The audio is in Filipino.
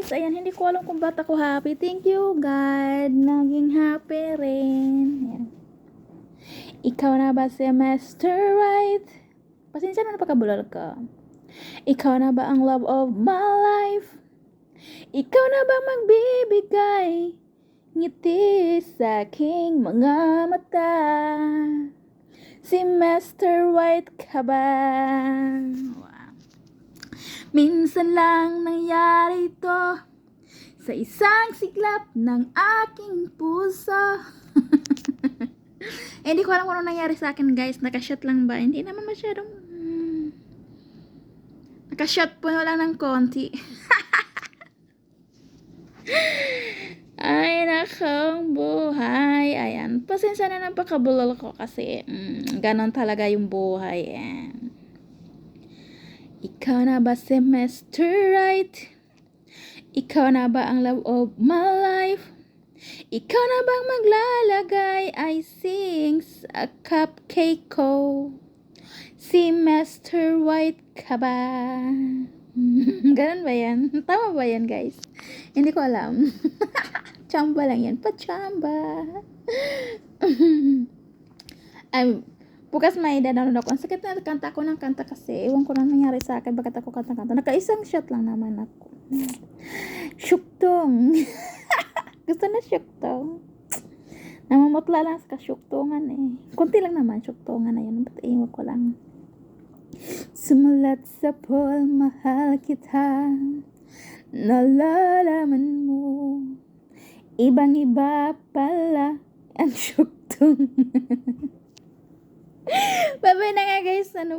guys, ayan, hindi ko alam kung ba't ako happy. Thank you, God. Naging happy rin. Ayan. Ikaw na ba si Mr. Right? Pasensya na napakabulol ka. Ikaw na ba ang love of my life? Ikaw na ba magbibigay ngiti sa aking mga mata? Si Mr. White ka ba? Wow. Minsan lang nangyari ito sa isang siklap ng aking puso. Hindi ko alam kung ano nangyari sa akin, guys. Nakashot lang ba? Hindi naman masyadong nakashot po lang ng konti. Ay, nakang buhay. Ayan. Pasensya na napakabulol ko kasi ganon talaga yung buhay. Ayan. Ikaw na ba si Mr. Right? Ikaw na ba ang love of my life? Ikaw na bang maglalagay icing sa cupcake ko? Si Mr. White ka ba? Ganun ba yan? Tama ba yan, guys? Hindi ko alam. Chamba lang yan. Pachamba. Bukas may download ako. Ang sakit na kanta ko ng kanta kasi. Ewan ko na nangyari sa akin. Bakit ako kanta-kanta. Naka-isang shot lang naman ako. Syuktong. Gusto na syuktong. Namamutla lang sa kasyuktongan eh. Kunti lang naman syuktongan na yan. Ba't iwan ko lang. Sumulat sa pool, mahal kita. Nalalaman mo. Ibang-iba pala ang syuktong. Bye-bye na nga guys.